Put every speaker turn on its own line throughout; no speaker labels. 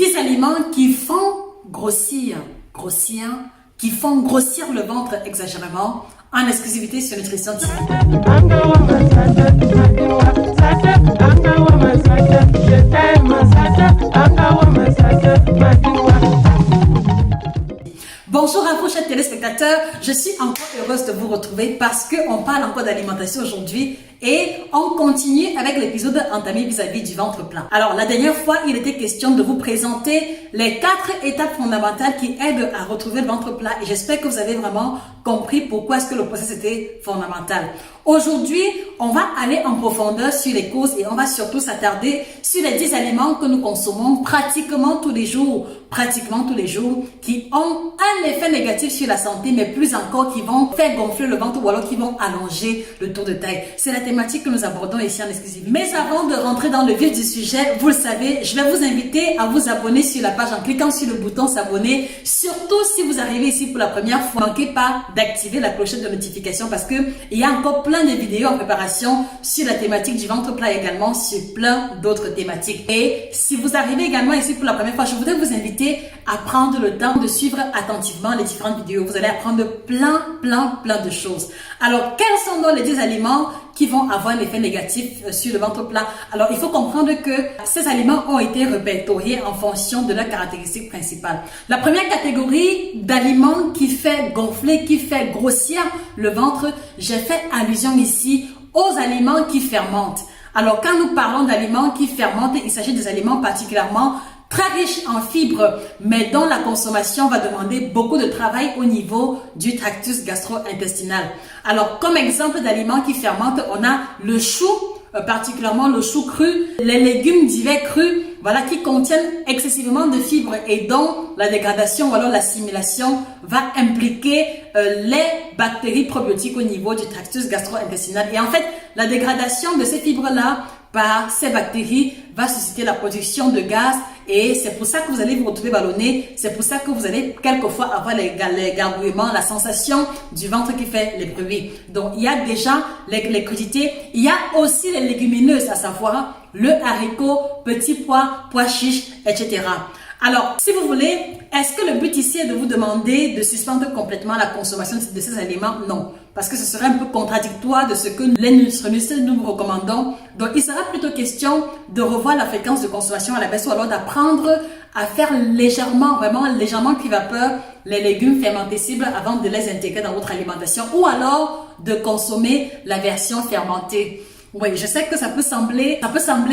10 aliments qui font grossir, qui font grossir le ventre exagérément, en exclusivité sur Nutrition TV. Bonjour à vous, chers téléspectateurs. Je suis encore heureuse de vous retrouver parce qu'on parle encore d'alimentation aujourd'hui et on continue avec l'épisode entamé vis-à-vis du ventre plein. Alors, la dernière fois, il était question de vous présenter les 4 étapes fondamentales qui aident à retrouver le ventre plat et j'espère que vous avez vraiment compris pourquoi est-ce que le processus était fondamental. Aujourd'hui, on va aller en profondeur sur les causes et on va surtout s'attarder sur les 10 aliments que nous consommons pratiquement tous les jours, qui ont un effet négatif sur la santé, mais plus encore qui vont faire gonfler le ventre ou alors qui vont allonger le tour de taille. C'est la thématique que nous abordons ici en exclusivité. Mais avant de rentrer dans le vif du sujet, vous le savez, je vais vous inviter à vous abonner sur la page en cliquant sur le bouton s'abonner. Surtout si vous arrivez ici pour la première fois, ne manquez pas d'activer la clochette de notification parce que il y a encore plein de vidéos en préparation sur la thématique du ventre plat également, sur plein d'autres thématiques. Et si vous arrivez également ici pour la première fois, je voudrais vous inviter à prendre le temps de suivre attentivement les différentes vidéos. Vous allez apprendre plein de choses. Alors, quels sont donc les 10 aliments qui vont avoir l'effet négatif sur le ventre plat? Alors, il faut comprendre que ces aliments ont été répertoriés en fonction de leurs caractéristiques principales. La première catégorie d'aliments qui fait gonfler, qui fait grossir le ventre, j'ai fait allusion ici aux aliments qui fermentent. Alors, quand nous parlons d'aliments qui fermentent, il s'agit des aliments particulièrement très riches en fibres, mais dont la consommation va demander beaucoup de travail au niveau du tractus gastro-intestinal. Alors, comme exemple d'aliments qui fermentent, on a le chou, particulièrement le chou cru, les légumes divers crus, voilà, qui contiennent excessivement de fibres et dont la dégradation ou alors l'assimilation va impliquer les bactéries probiotiques au niveau du tractus gastro-intestinal. Et en fait, la dégradation de ces fibres-là par ces bactéries va susciter la production de gaz et c'est pour ça que vous allez vous retrouver ballonné, c'est pour ça que vous allez quelquefois avoir les gargouillements, la sensation du ventre qui fait les bruits. Donc il y a déjà les crudités, il y a aussi les légumineuses, à savoir le haricot, petit pois, pois chiches, etc. Alors, si vous voulez, est-ce que le but ici est de vous demander de suspendre complètement la consommation de ces aliments? Non, parce que ce serait un peu contradictoire de ce que les nutritionnistes nous vous recommandons. Donc, il sera plutôt question de revoir la fréquence de consommation à la baisse ou alors d'apprendre à faire légèrement cuit vapeur les légumes fermentescibles avant de les intégrer dans votre alimentation ou alors de consommer la version fermentée. Oui, je sais que ça peut sembler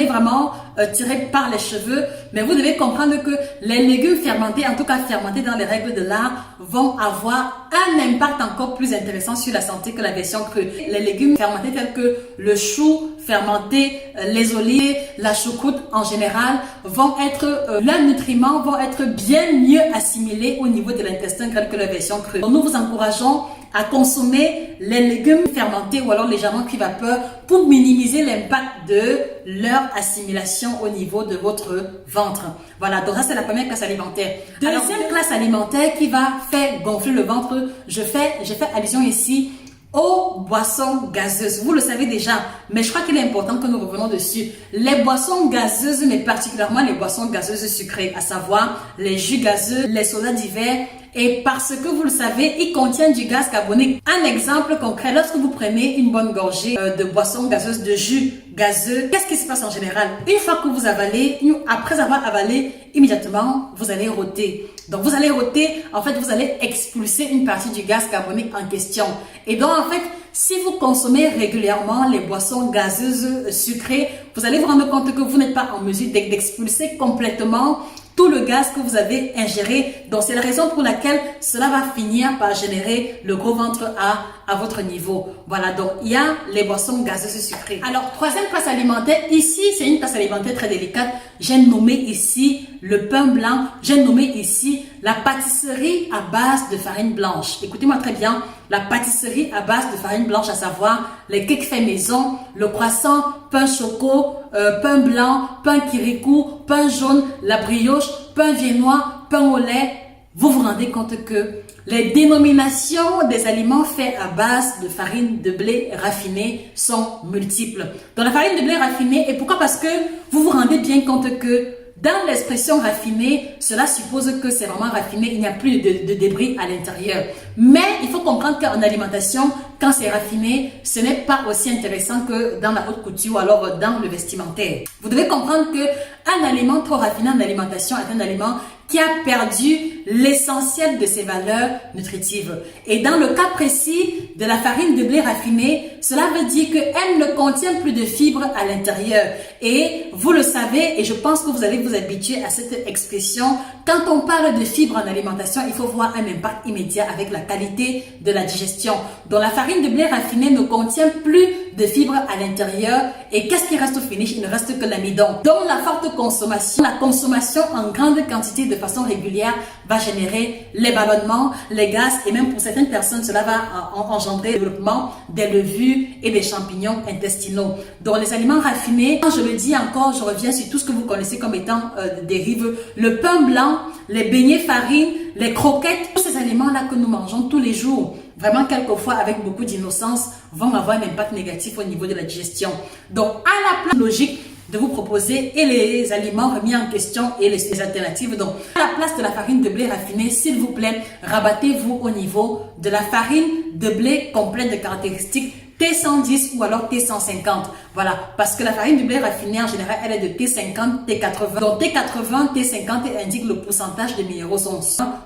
vraiment tiré par les cheveux, mais vous devez comprendre que les légumes fermentés, en tout cas fermentés dans les règles de l'art, vont avoir un impact encore plus intéressant sur la santé que la version crue. Les légumes fermentés tels que le chou fermenté, les olives, la choucroute en général, leurs nutriments vont être bien mieux assimilés au niveau de l'intestin que la version crue. Donc, nous vous encourageons à consommer les légumes fermentés ou alors légèrement cuits vapeur pour minimiser l'impact de leur assimilation au niveau de votre ventre. Voilà, donc ça c'est la première classe alimentaire. Deuxième classe alimentaire qui va faire gonfler le ventre, je fais allusion ici aux boissons gazeuses. Vous le savez déjà, mais je crois qu'il est important que nous revenions dessus. Les boissons gazeuses, mais particulièrement les boissons gazeuses sucrées, à savoir les jus gazeux, les sodas d'hiver, et parce que vous le savez, ils contiennent du gaz carbonique. Un exemple concret, lorsque vous prenez une bonne gorgée de boisson gazeuse, de jus gazeux, qu'est-ce qui se passe en général? Une fois que vous avalez, après avoir avalé, immédiatement, vous allez rôter. Donc, vous allez rôter, en fait, vous allez expulser une partie du gaz carbonique en question. Et donc, en fait, si vous consommez régulièrement les boissons gazeuses sucrées, vous allez vous rendre compte que vous n'êtes pas en mesure d'expulser complètement tout le gaz que vous avez ingéré. Donc, c'est la raison pour laquelle cela va finir par générer le gros ventre à votre niveau. Voilà, donc il y a les boissons gazeuses sucrées. Alors, troisième classe alimentaire, ici, c'est une classe alimentaire très délicate. J'ai nommé ici le pain blanc, j'ai nommé ici la pâtisserie à base de farine blanche. Écoutez-moi très bien, la pâtisserie à base de farine blanche, à savoir les cakes faits maison, le croissant, pain choco, pain blanc, pain kirikou, pain jaune, la brioche, pain viennois, pain au lait. Vous vous rendez compte que les dénominations des aliments faits à base de farine de blé raffinée sont multiples. Dans la farine de blé raffinée, et pourquoi? Parce que vous vous rendez bien compte que Dans l'expression raffiné, cela suppose que c'est vraiment raffiné, il n'y a plus de débris à l'intérieur. Mais il faut comprendre qu'en alimentation, quand c'est raffiné, ce n'est pas aussi intéressant que dans la haute couture ou alors dans le vestimentaire. Vous devez comprendre qu'un aliment trop raffiné en alimentation est un aliment qui a perdu l'essentiel de ses valeurs nutritives. Et dans le cas précis de la farine de blé raffinée, cela veut dire qu'elle ne contient plus de fibres à l'intérieur. Et vous le savez, et je pense que vous allez vous habituer à cette expression, quand on parle de fibres en alimentation, il faut voir un impact immédiat avec la qualité de la digestion. Donc la farine de blé raffinée ne contient plus de fibres à l'intérieur. Et qu'est-ce qui reste au finish? Il ne reste que l'amidon. Donc la forte consommation, la consommation en grande quantité de façon régulière va générer les ballonnements, les gaz et même pour certaines personnes, cela va engendrer le développement des levures et des champignons intestinaux. Donc les aliments raffinés, quand je le dis encore, je reviens sur tout ce que vous connaissez comme étant dérive, le pain blanc, les beignets farine, les croquettes, tous ces aliments-là que nous mangeons tous les jours, vraiment quelquefois avec beaucoup d'innocence, vont avoir un impact négatif au niveau de la digestion. Donc à la place logique de vous proposer et les aliments remis en question et les alternatives. Donc, à la place de la farine de blé raffinée, s'il vous plaît, rabattez-vous au niveau de la farine de blé complète de caractéristiques T110 ou alors T150. Voilà, parce que la farine de blé raffinée, en général, elle est de T50, T80. Donc, T80, T50 indique le pourcentage de minéraux sont.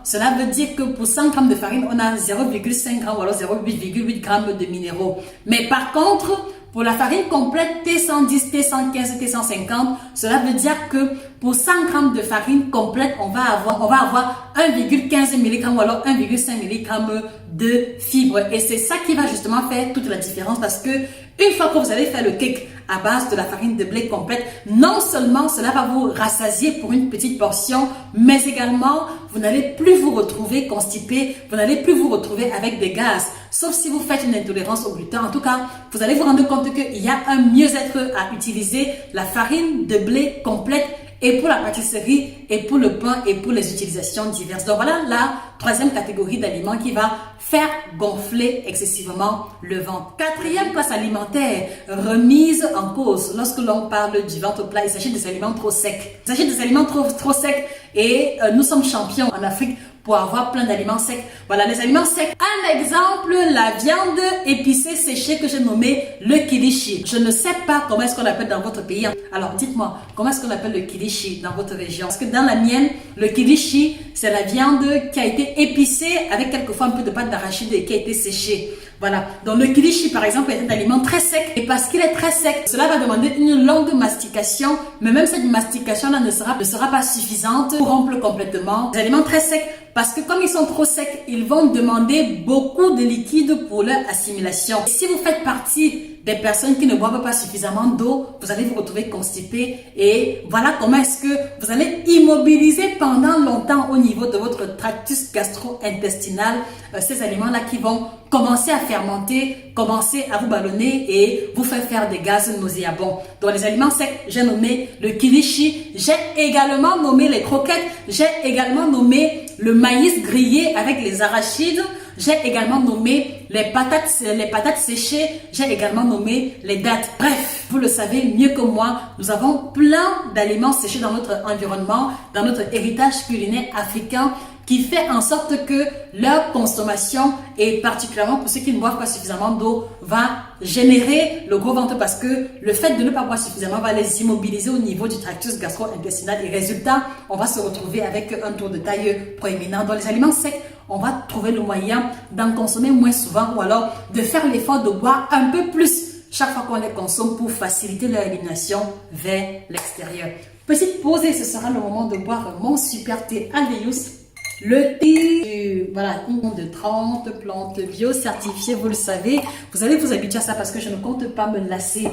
Cela veut dire que pour 100 grammes de farine, on a 0,5 grammes ou alors 0,8 grammes de minéraux. Mais par contre, pour la farine complète T110, T115, T150, cela veut dire que pour 100 grammes de farine complète, on va avoir 1,15 mg ou alors 1,5 mg de fibres. Et c'est ça qui va justement faire toute la différence parce que une fois que vous allez faire le cake à base de la farine de blé complète, non seulement cela va vous rassasier pour une petite portion, mais également vous n'allez plus vous retrouver constipé, vous n'allez plus vous retrouver avec des gaz. Sauf si vous faites une intolérance au gluten. En tout cas, vous allez vous rendre compte qu'il y a un mieux-être à utiliser la farine de blé complète et pour la pâtisserie et pour le pain et pour les utilisations diverses. Donc voilà la troisième catégorie d'aliments qui va faire gonfler excessivement le ventre. Quatrième place alimentaire remise en cause lorsque l'on parle du ventre plat, il s'agit des aliments trop secs. Il s'agit des aliments trop secs et nous sommes champions en Afrique pour avoir plein d'aliments secs. Voilà, les aliments secs. Un exemple, la viande épicée séchée que j'ai nommée le kilishi. Je ne sais pas comment est-ce qu'on l'appelle dans votre pays. Alors, dites-moi, comment est-ce qu'on appelle le kilishi dans votre région? Parce que dans la mienne, le kilishi, c'est la viande qui a été épicée avec quelquefois un peu de pâte d'arachide et qui a été séchée. Voilà. Donc, le kilishi, par exemple, est un aliment très sec. Et parce qu'il est très sec, cela va demander une longue mastication. Mais même cette mastication-là ne sera pas suffisante pour rompre complètement les aliments très secs. Parce que comme ils sont trop secs, ils vont demander beaucoup de liquide pour leur assimilation. Si vous faites partie des personnes qui ne boivent pas suffisamment d'eau, vous allez vous retrouver constipé et voilà comment est-ce que vous allez immobiliser pendant longtemps au niveau de votre tractus gastro-intestinal ces aliments-là qui vont commencer à fermenter, commencer à vous ballonner et vous faire des gaz nauséabonds. Donc les aliments secs, j'ai nommé le kilishi, j'ai également nommé les croquettes, j'ai également nommé le maïs grillé avec les arachides, j'ai également nommé les patates séchées, j'ai également nommé les dattes. Bref, vous le savez mieux que moi, nous avons plein d'aliments séchés dans notre environnement, dans notre héritage culinaire africain qui fait en sorte que leur consommation, et particulièrement pour ceux qui ne boivent pas suffisamment d'eau, va générer le gros ventre parce que le fait de ne pas boire suffisamment va les immobiliser au niveau du tractus gastro-intestinal et résultat, on va se retrouver avec un tour de taille proéminent. Dans les aliments secs, on va trouver le moyen d'en consommer moins souvent ou alors de faire l'effort de boire un peu plus chaque fois qu'on les consomme pour faciliter leur élimination vers l'extérieur. Petite pause et ce sera le moment de boire mon super thé Alvéus. Le thé, voilà, une de 30 plantes bio certifiées, vous le savez. Vous allez vous habituer à ça parce que je ne compte pas me lasser.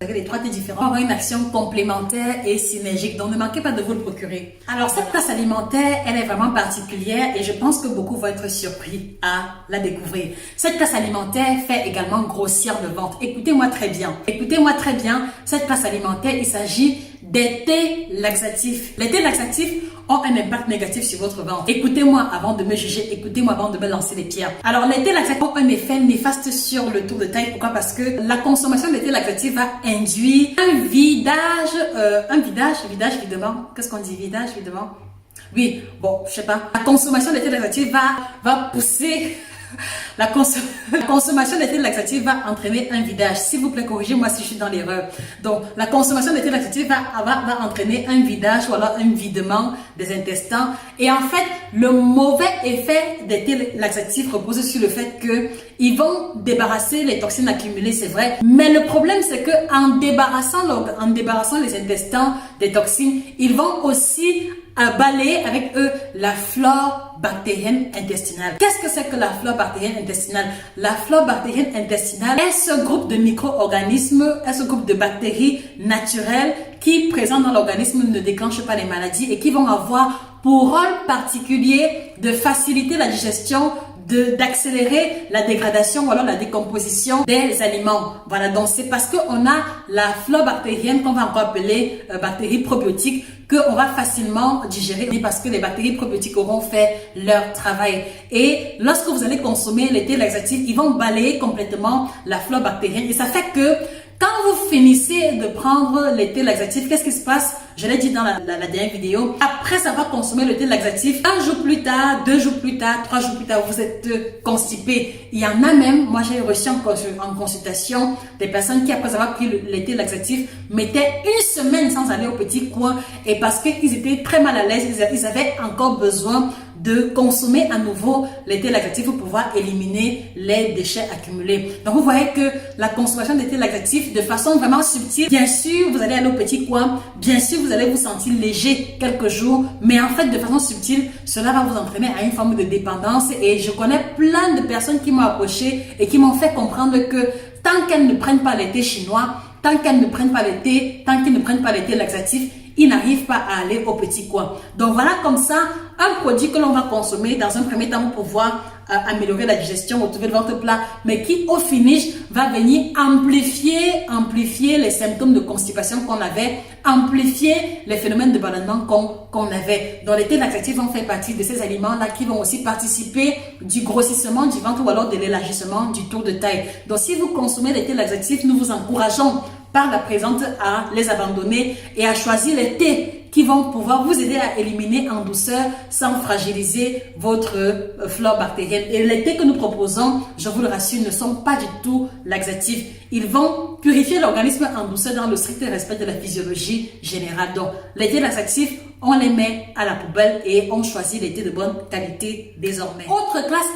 Les trois thés différents auront une action complémentaire et synergique, donc ne manquez pas de vous le procurer. Alors cette place alimentaire, elle est vraiment particulière et je pense que beaucoup vont être surpris à la découvrir. Cette place alimentaire fait également grossir le ventre. Écoutez-moi très bien. Écoutez-moi très bien. Cette place alimentaire, il s'agit des thés laxatifs. Les thés laxatifs ont un impact négatif sur votre ventre. Écoutez-moi avant de me juger, écoutez-moi avant de me lancer des pierres. Alors, les thés laxatifs ont un effet néfaste sur le tour de taille. Pourquoi? Parce que la consommation des thés laxatifs va induire un vidage, videment. Qu'est-ce qu'on dit, vidage, videment? Oui, bon, je sais pas. La consommation des thés laxatifs va pousser... La consommation des thés laxatifs va entraîner un vidage. S'il vous plaît, corrigez-moi si je suis dans l'erreur. Donc, la consommation des thés laxatifs va entraîner un vidage ou alors un videment des intestins. Et en fait, le mauvais effet des thés laxatifs repose sur le fait que ils vont débarrasser les toxines accumulées, c'est vrai. Mais le problème, c'est que en débarrassant les intestins des toxines, ils vont aussi balayer avec eux la flore bactérienne intestinale. Qu'est-ce que c'est que la flore bactérienne intestinale? La flore bactérienne intestinale est ce groupe de micro-organismes, est ce groupe de bactéries naturelles qui, présents dans l'organisme, ne déclenchent pas les maladies et qui vont avoir pour rôle particulier de faciliter la digestion, d'accélérer la dégradation ou alors la décomposition des aliments. Voilà, donc c'est parce qu'on a la flore bactérienne qu'on va encore appeler bactéries probiotiques qu'on va facilement digérer parce que les bactéries probiotiques auront fait leur travail. Et lorsque vous allez consommer les thés laxatifs, ils vont balayer complètement la flore bactérienne et ça fait que quand vous finissez de prendre les thés laxatifs, qu'est-ce qui se passe? Je l'ai dit dans la dernière vidéo. Après avoir consommé le thé laxatif, un jour plus tard, 2 jours plus tard, 3 jours plus tard, vous êtes constipé. Il y en a même, moi j'ai reçu en consultation des personnes qui après avoir pris les thés laxatifs mettaient une semaine sans aller au petit coin et parce qu'ils étaient très mal à l'aise, ils avaient encore besoin de consommer à nouveau les thés laxatifs pour pouvoir éliminer les déchets accumulés. Donc vous voyez que la consommation des thés laxatifs de façon vraiment subtile, bien sûr vous allez aller au petit coin, bien sûr vous allez vous sentir léger quelques jours, mais en fait de façon subtile, cela va vous entraîner à une forme de dépendance et je connais plein de personnes qui m'ont approché et qui m'ont fait comprendre que tant qu'elles ne prennent pas les thés chinois, tant qu'elles ne prennent pas les thés, tant qu'ils ne prennent pas les thés laxatifs, ils n'arrivent pas à aller au petit coin. Donc voilà comme ça, un produit que l'on va consommer dans un premier temps pour pouvoir améliorer la digestion, retrouver le ventre plat, mais qui au finish va venir amplifier les symptômes de constipation qu'on avait, amplifier les phénomènes de ballonnement qu'on avait. Donc les thés laxatifs vont faire partie de ces aliments-là qui vont aussi participer du grossissement du ventre ou alors de l'élargissement du tour de taille. Donc si vous consommez les thés laxatifs, nous vous encourageons par la présente à les abandonner et à choisir les thés qui vont pouvoir vous aider à éliminer en douceur sans fragiliser votre flore bactérienne. Et les thés que nous proposons, je vous le rassure, ne sont pas du tout laxatifs. Ils vont purifier l'organisme en douceur dans le strict respect de la physiologie générale. Donc, les thés laxatifs, on les met à la poubelle et on choisit les thés de bonne qualité désormais. Autre classe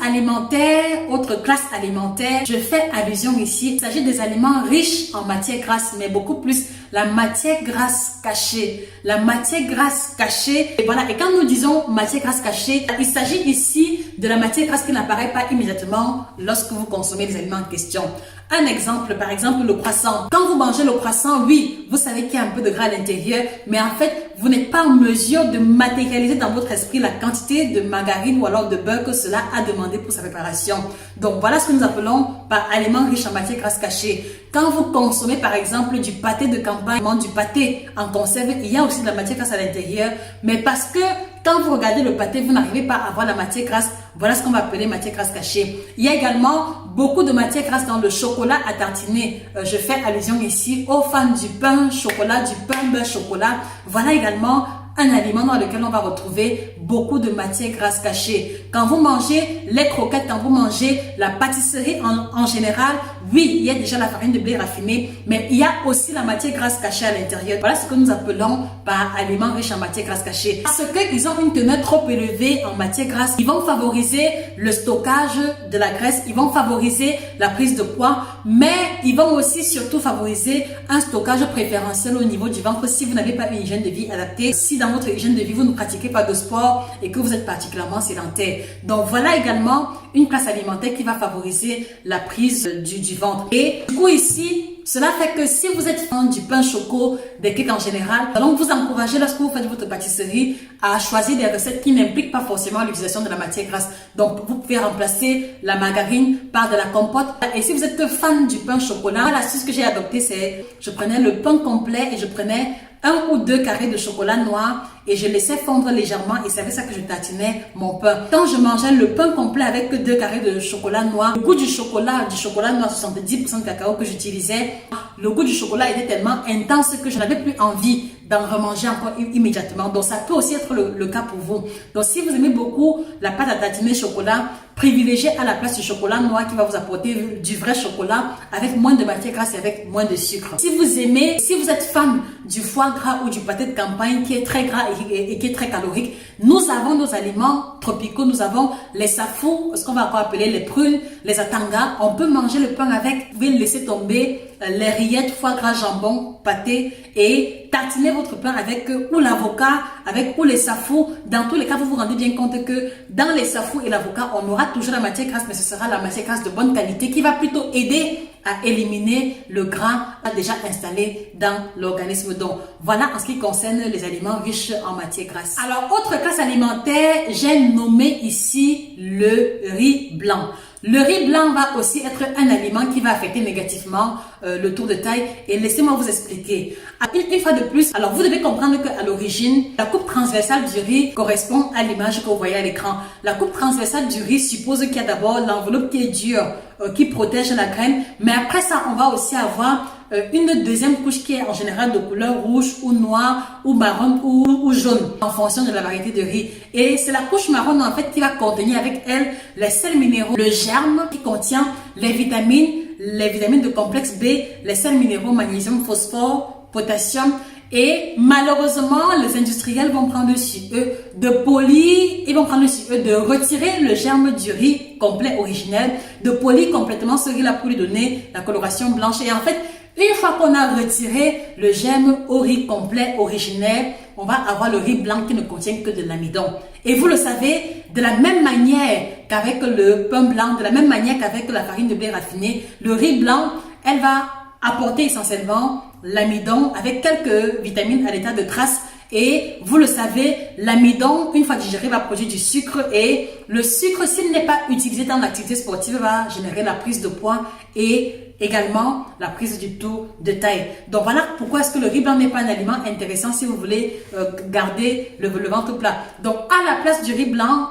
alimentaire, je fais allusion ici. Il s'agit des aliments riches en matière grasse, mais beaucoup plus la matière grasse cachée. La matière grasse cachée, et voilà. Et quand nous disons matière grasse cachée, il s'agit ici de la matière grasse qui n'apparaît pas immédiatement lorsque vous consommez les aliments en question. Un exemple, par exemple, le croissant. Quand vous mangez le croissant, oui, vous savez qu'il y a un peu de gras à l'intérieur, mais en fait, vous n'êtes pas en mesure de matérialiser dans votre esprit la quantité de margarine ou alors de beurre que cela a demandé pour sa préparation. Donc, voilà ce que nous appelons par aliments riches en matière grasse cachée. Quand vous consommez, par exemple, du pâté de campagne, du pâté en conserve, il y a aussi de la matière grasse à l'intérieur, mais parce que quand vous regardez le pâté, vous n'arrivez pas à voir la matière grasse. Voilà ce qu'on va appeler matière grasse cachée. Il y a également beaucoup de matière grasse dans le chocolat à tartiner. Je fais allusion ici aux fans du pain chocolat, du pain beurre chocolat. Voilà également un aliment dans lequel on va retrouver beaucoup de matière grasse cachée. Quand vous mangez les croquettes, quand vous mangez la pâtisserie en général, oui, il y a déjà la farine de blé raffinée, mais il y a aussi la matière grasse cachée à l'intérieur. Voilà ce que nous appelons par aliments riches en matière grasse cachée. Parce qu'ils ont une teneur trop élevée en matière grasse, ils vont favoriser le stockage de la graisse, ils vont favoriser la prise de poids, mais ils vont aussi surtout favoriser un stockage préférentiel au niveau du ventre si vous n'avez pas une hygiène de vie adaptée, si dans votre hygiène de vie vous ne pratiquez pas de sport et que vous êtes particulièrement sédentaire. Donc voilà également une classe alimentaire qui va favoriser la prise du ventre. Et du coup ici, cela fait que si vous êtes fan du pain choco, des cakes en général, allons vous encourager lorsque vous faites votre pâtisserie à choisir des recettes qui n'impliquent pas forcément l'utilisation de la matière grasse. Donc vous pouvez remplacer la margarine par de la compote. Et si vous êtes fan du pain chocolat, l'astuce que j'ai adoptée, c'est je prenais le pain complet et je prenais 1 ou 2 carrés de chocolat noir et je laissais fondre légèrement et c'est avec ça que je tatinais mon pain. Quand je mangeais le pain complet avec 2 carrés de chocolat noir, le goût du chocolat noir 70% de cacao que j'utilisais, le goût du chocolat était tellement intense que je n'avais plus envie d'en remanger encore immédiatement. Donc ça peut aussi être le cas pour vous. Donc si vous aimez beaucoup la pâte à tatiner chocolat, privilégiez à la place du chocolat noir qui va vous apporter du vrai chocolat avec moins de matière grasse et avec moins de sucre. Si vous êtes fan du foie gras ou du pâté de campagne qui est très gras et qui est très calorique, nous avons nos aliments tropicaux, nous avons les safou, ce qu'on va encore appeler les prunes, les atangas. On peut manger le pain avec, vous pouvez laisser tomber les rillettes, foie gras, jambon, pâté et tartiner votre pain avec ou l'avocat, avec ou les safou. Dans tous les cas, vous vous rendez bien compte que dans les safou et l'avocat, on aura toujours la matière grasse, mais ce sera la matière grasse de bonne qualité qui va plutôt aider à éliminer le gras déjà installé dans l'organisme. Donc, voilà en ce qui concerne les aliments riches en matière grasse. Alors, autre classe alimentaire, j'ai nommé ici le riz blanc. Le riz blanc va aussi être un aliment qui va affecter négativement le tour de taille et laissez-moi vous expliquer. Une fois de plus, alors vous devez comprendre qu'à l'origine, la coupe transversale du riz correspond à l'image que vous voyez à l'écran. La coupe transversale du riz suppose qu'il y a d'abord l'enveloppe qui est dure, qui protège la graine, mais après ça, on va aussi avoir une deuxième couche qui est en général de couleur rouge ou noire ou marron ou jaune en fonction de la variété de riz. Et c'est la couche marron en fait qui va contenir avec elle les sels minéraux, le germe qui contient les vitamines de complexe B, les sels minéraux magnésium, phosphore, potassium. Et malheureusement, les industriels vont prendre sur eux ils vont prendre sur eux de retirer le germe du riz complet originel, de polir complètement ce riz-là pour lui donner la coloration blanche. Et en fait, une fois qu'on a retiré le germe au riz complet originel, on va avoir le riz blanc qui ne contient que de l'amidon. Et vous le savez, de la même manière qu'avec le pain blanc, de la même manière qu'avec la farine de blé raffinée, le riz blanc, elle va apporter essentiellement l'amidon avec quelques vitamines à l'état de trace. Et vous le savez, l'amidon, une fois digéré, va produire du sucre et le sucre, s'il n'est pas utilisé dans l'activité sportive, va générer la prise de poids et également la prise du tour de taille. Donc voilà pourquoi est-ce que le riz blanc n'est pas un aliment intéressant si vous voulez garder le ventre plat. Donc à la place du riz blanc,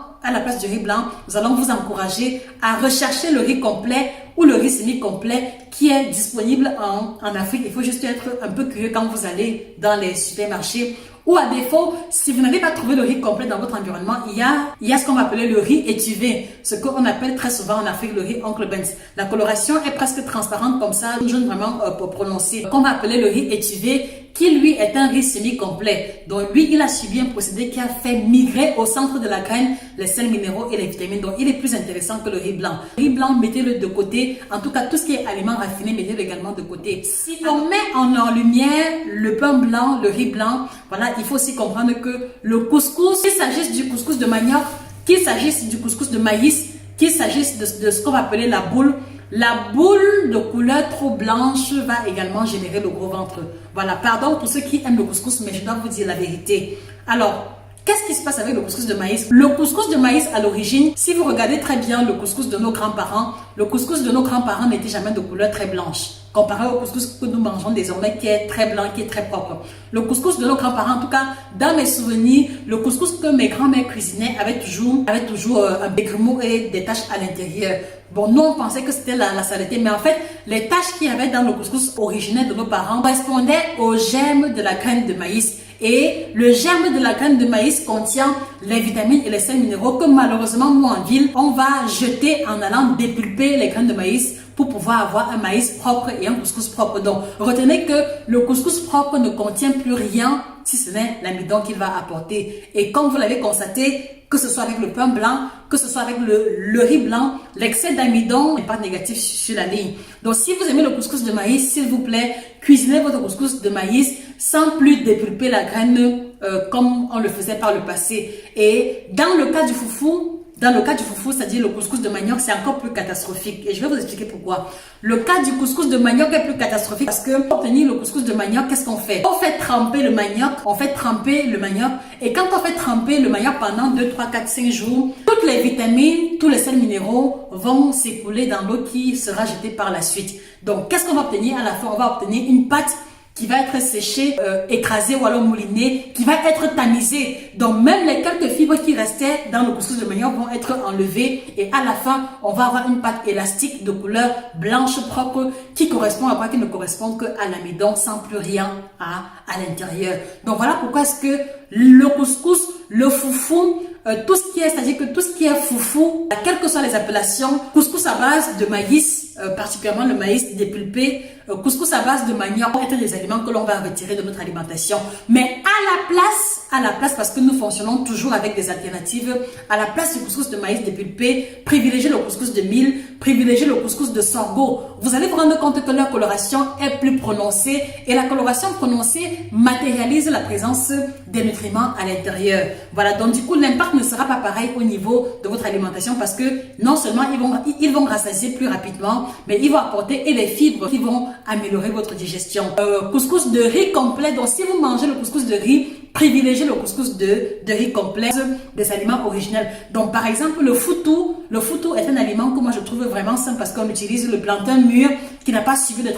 nous allons vous encourager à rechercher le riz complet ou le riz semi-complet qui est disponible en Afrique. Il faut juste être un peu curieux quand vous allez dans les supermarchés. Ou à défaut, si vous n'avez pas trouvé le riz complet dans votre environnement, il y a ce qu'on va appeler le riz étuvé, ce qu'on appelle très souvent en Afrique le riz Oncle Ben's. La coloration est presque transparente comme ça, jaune vraiment prononcé, qu'on va appeler le riz étuvé, qui lui est un riz semi-complet. Donc lui, il a subi un procédé qui a fait migrer au centre de la graine les sels minéraux et les vitamines. Donc il est plus intéressant que le riz blanc. Le riz blanc, mettez-le de côté. En tout cas, tout ce qui est aliments raffinés, mettez-le également de côté. Si on met en lumière le pain blanc, le riz blanc, voilà, il faut aussi comprendre que le couscous, qu'il s'agisse du couscous de manioc, qu'il s'agisse du couscous de maïs, qu'il s'agisse de ce qu'on va appeler la boule de couleur trop blanche va également générer le gros ventre. Voilà, pardon pour ceux qui aiment le couscous, mais je dois vous dire la vérité. Alors, qu'est-ce qui se passe avec le couscous de maïs? Le couscous de maïs, à l'origine, si vous regardez très bien le couscous de nos grands-parents, le couscous de nos grands-parents n'était jamais de couleur très blanche, comparé au couscous que nous mangeons désormais qui est très blanc, qui est très propre. Le couscous de nos grands-parents, en tout cas, dans mes souvenirs, le couscous que mes grands-mères cuisinaient avait toujours un grumeau et des taches à l'intérieur. Bon, nous, on pensait que c'était la saleté, mais en fait, les taches qu'il y avait dans le couscous originel de nos parents correspondaient au germe de la graine de maïs. Et le germe de la graine de maïs contient les vitamines et les sels minéraux que malheureusement, nous en ville, on va jeter en allant dépulper les graines de maïs pour pouvoir avoir un maïs propre et un couscous propre. Donc, retenez que le couscous propre ne contient plus rien si ce n'est l'amidon qu'il va apporter. Et comme vous l'avez constaté, que ce soit avec le pain blanc, que ce soit avec le riz blanc, l'excès d'amidon n'est pas négatif sur la ligne. Donc, si vous aimez le couscous de maïs, s'il vous plaît, cuisinez votre couscous de maïs sans plus dépulper la graine comme on le faisait par le passé. Et dans le cas du foufou, c'est-à-dire le couscous de manioc, c'est encore plus catastrophique. Et je vais vous expliquer pourquoi. Le cas du couscous de manioc est plus catastrophique parce que pour obtenir le couscous de manioc, qu'est-ce qu'on fait? On fait tremper le manioc, et quand on fait tremper le manioc pendant 2, 3, 4, 5 jours, toutes les vitamines, tous les sels minéraux vont s'écouler dans l'eau qui sera jetée par la suite. Donc, qu'est-ce qu'on va obtenir à la fin? On va obtenir une pâte qui va être séché, écrasé ou alors mouliné, qui va être tamisé. Donc même les quelques fibres qui restaient dans le couscous de manioc vont être enlevées et à la fin, on va avoir une pâte élastique de couleur blanche propre qui correspond à quoi, qui ne correspond qu'à l'amidon sans plus rien à l'intérieur. Donc voilà pourquoi est-ce que le couscous, le foufou, tout ce qui est, c'est-à-dire que tout ce qui est foufou, quelles que soient les appellations, couscous à base de maïs, particulièrement le maïs dépulpé, couscous à base de manioc, vont être des aliments que l'on va retirer de notre alimentation. Mais à la place, parce que nous fonctionnons toujours avec des alternatives, à la place du couscous de maïs dépulpé, privilégiez le couscous de mil, privilégiez le couscous de sorgho. Vous allez vous rendre compte que leur coloration est plus prononcée et la coloration prononcée matérialise la présence des nutriments à l'intérieur. Voilà, donc du coup, l'impact ne sera pas pareil au niveau de votre alimentation parce que non seulement ils vont rassasier plus rapidement, mais ils vont apporter et les fibres qui vont améliorer votre digestion. Couscous de riz complet, donc si vous mangez le couscous de riz, privilégiez le couscous de riz complet, des aliments originels. Donc par exemple le foutou est un aliment que moi je trouve vraiment simple parce qu'on utilise le plantain mûr qui n'a pas subi de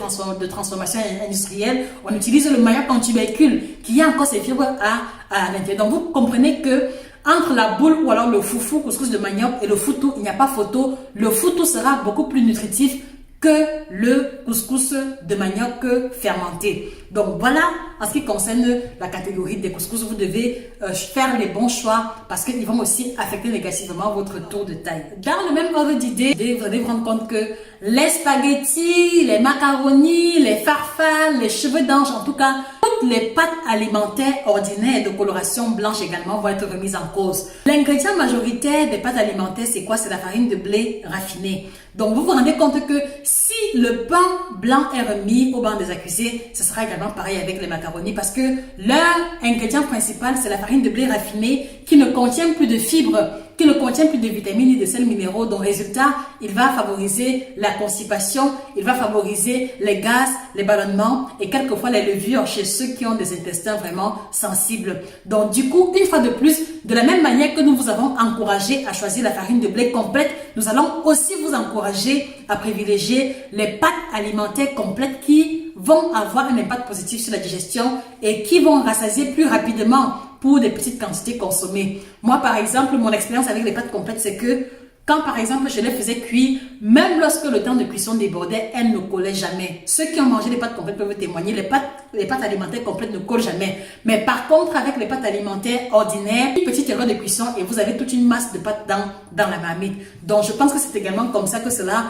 transformation industrielle. On utilise le manioc en tubercule qui a encore ses fibres à l'intérieur. Donc vous comprenez que entre la boule ou alors le foufou, couscous de manioc et le foutou, il n'y a pas photo. Le foutou sera beaucoup plus nutritif que le couscous de manioc fermenté. Donc voilà, en ce qui concerne la catégorie des couscous, vous devez faire les bons choix parce qu'ils vont aussi affecter négativement votre tour de taille. Dans le même ordre d'idée, vous allez vous rendre compte que les spaghettis, les macaronis, les farfales, les cheveux d'ange, en tout cas, toutes les pâtes alimentaires ordinaires de coloration blanche également vont être remises en cause. L'ingrédient majoritaire des pâtes alimentaires, c'est quoi? C'est la farine de blé raffinée. Donc vous vous rendez compte que si le pain blanc est remis au banc des accusés, ce sera également pareil avec les macaronis parce que leur ingrédient principal, c'est la farine de blé raffinée qui ne contient plus de fibres, qui ne contient plus de vitamines et de sels minéraux. Donc résultat, il va favoriser la constipation, il va favoriser les gaz, les ballonnements et quelquefois les levures chez ceux qui ont des intestins vraiment sensibles. Donc du coup, une fois de plus, de la même manière que nous vous avons encouragé à choisir la farine de blé complète, nous allons aussi vous encourager à privilégier les pâtes alimentaires complètes qui vont avoir un impact positif sur la digestion et qui vont rassasier plus rapidement pour des petites quantités consommées. Moi, par exemple, mon expérience avec les pâtes complètes, c'est que quand, par exemple, je les faisais cuire, même lorsque le temps de cuisson débordait, elles ne collaient jamais. Ceux qui ont mangé les pâtes complètes peuvent témoigner, les pâtes alimentaires complètes ne collent jamais. Mais par contre, avec les pâtes alimentaires ordinaires, une petite erreur de cuisson et vous avez toute une masse de pâtes dans la marmite. Donc, je pense que c'est également comme ça que cela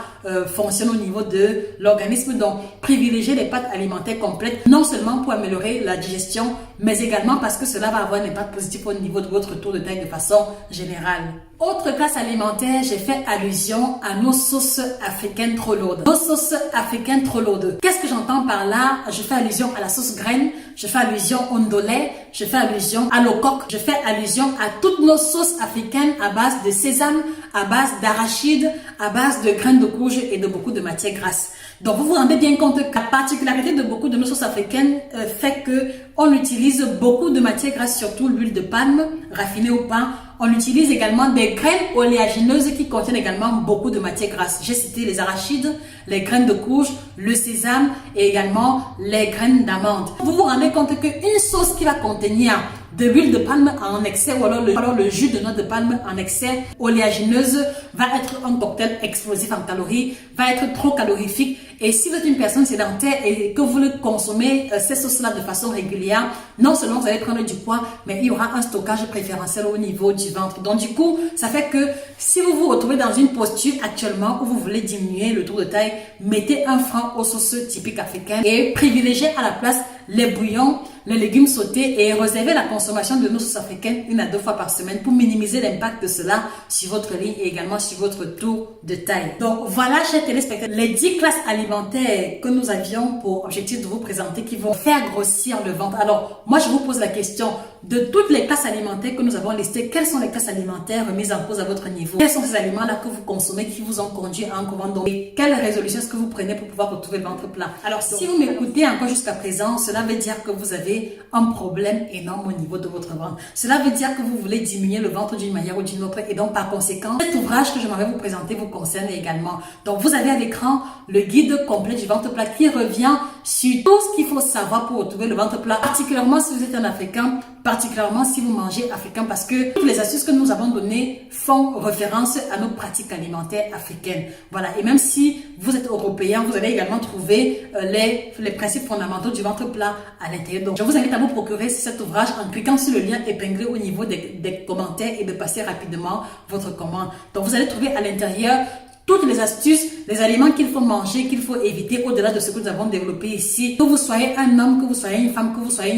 fonctionne au niveau de l'organisme. Donc, privilégiez les pâtes alimentaires complètes, non seulement pour améliorer la digestion, mais également parce que cela va avoir un impact positif au niveau de votre tour de taille de façon générale. Autre classe alimentaire, j'ai fait allusion à nos sauces africaines trop lourdes. Nos sauces africaines trop lourdes. Qu'est-ce que j'entends par là? Je fais allusion à la sauce graine, je fais allusion au ndolé, je fais allusion à l'okok, je fais allusion à toutes nos sauces africaines à base de sésame, à base d'arachide, à base de graines de courge et de beaucoup de matières grasses. Donc vous vous rendez bien compte que la particularité de beaucoup de nos sauces africaines fait que on utilise beaucoup de matières grasses, surtout l'huile de palme raffinée au pain. On utilise également des graines oléagineuses qui contiennent également beaucoup de matières grasses. J'ai cité les arachides, les graines de courge, le sésame et également les graines d'amande. Vous vous rendez compte qu'une sauce qui va contenir de l'huile de palme en excès ou alors le jus de noix de palme en excès oléagineuse va être un cocktail explosif en calories, va être trop calorifique. Et si vous êtes une personne sédentaire et que vous voulez consommer ces sauces-là de façon régulière, non seulement vous allez prendre du poids, mais il y aura un stockage préférentiel au niveau du ventre. Donc du coup, ça fait que si vous vous retrouvez dans une posture actuellement où vous voulez diminuer le tour de taille, mettez un frein aux sauces typiques africaines et privilégiez à la place les bouillons, les légumes sautés et réservez la consommation de nos sauces africaines 1 à 2 fois par semaine pour minimiser l'impact de cela sur votre ligne et également sur votre tour de taille. Donc voilà, chers téléspectateurs, les 10 classes alimentaires que nous avions pour objectif de vous présenter qui vont faire grossir le ventre. Alors, moi je vous pose la question, de toutes les classes alimentaires que nous avons listées, quelles sont les classes alimentaires remises en cause à votre niveau? Quels sont ces aliments-là que vous consommez qui vous ont conduit à un commandement? Et quelle résolution est-ce que vous prenez pour pouvoir retrouver le ventre plat? Alors, si vous m'écoutez encore jusqu'à présent, cela veut dire que vous avez un problème énorme au niveau de votre ventre. Cela veut dire que vous voulez diminuer le ventre d'une manière ou d'une autre et donc par conséquent, cet ouvrage que je m'en vais vous présenter vous concerne également. Donc, vous avez à l'écran le guide complet du ventre plat qui revient sur tout ce qu'il faut savoir pour retrouver le ventre plat, particulièrement si vous êtes un Africain, particulièrement si vous mangez africain, parce que toutes les astuces que nous avons données font référence à nos pratiques alimentaires africaines. Voilà, et même si vous êtes européen, vous allez également trouver les principes fondamentaux du ventre plat à l'intérieur. Donc, je vous invite à vous procurer cet ouvrage en cliquant sur le lien épinglé au niveau des commentaires et de passer rapidement votre commande. Donc, vous allez trouver à l'intérieur toutes les astuces, les aliments qu'il faut manger, qu'il faut éviter au-delà de ce que nous avons développé ici. Que vous soyez un homme, que vous soyez une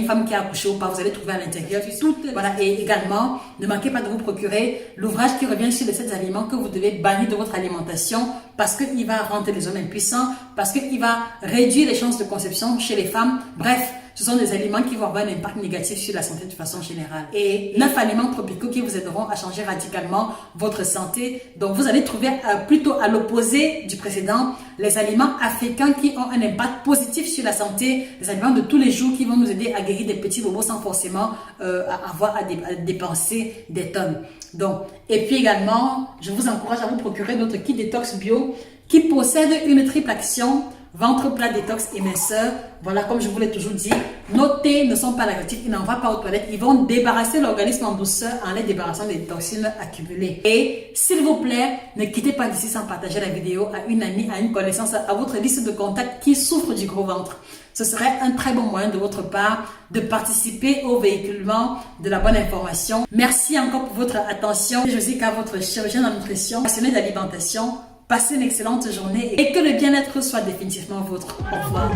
femme qui a accouché ou pas, vous allez trouver à l'intérieur toutes. Voilà, et également, ne manquez pas de vous procurer l'ouvrage qui revient sur les 7 aliments que vous devez bannir de votre alimentation parce qu'il va rendre les hommes impuissants, parce qu'il va réduire les chances de conception chez les femmes. Bref, ce sont des aliments qui vont avoir un impact négatif sur la santé de façon générale. Et 9 aliments tropicaux qui vous aideront à changer radicalement votre santé. Donc, vous allez trouver plutôt à l'opposé du précédent, les aliments africains qui ont un impact positif sur la santé, les aliments de tous les jours qui vont nous aider à guérir des petits bobos sans forcément avoir à dépenser des tonnes. Donc, et puis également, je vous encourage à vous procurer notre kit détox bio qui possède une triple action. Ventre plat, détox et minceur. Voilà, comme je vous l'ai toujours dit, nos thés ne sont pas laxatifs, ils n'en vont pas aux toilettes, ils vont débarrasser l'organisme en douceur en les débarrassant des toxines accumulées. Et s'il vous plaît, ne quittez pas d'ici sans partager la vidéo à une amie, à une connaissance, à votre liste de contacts qui souffre du gros ventre. Ce serait un très bon moyen de votre part de participer au véhiculement de la bonne information. Merci encore pour votre attention. Je suis Josica, votre chirurgienne en nutrition, passionnée d'alimentation. Passez une excellente journée et que le bien-être soit définitivement vôtre. Au revoir.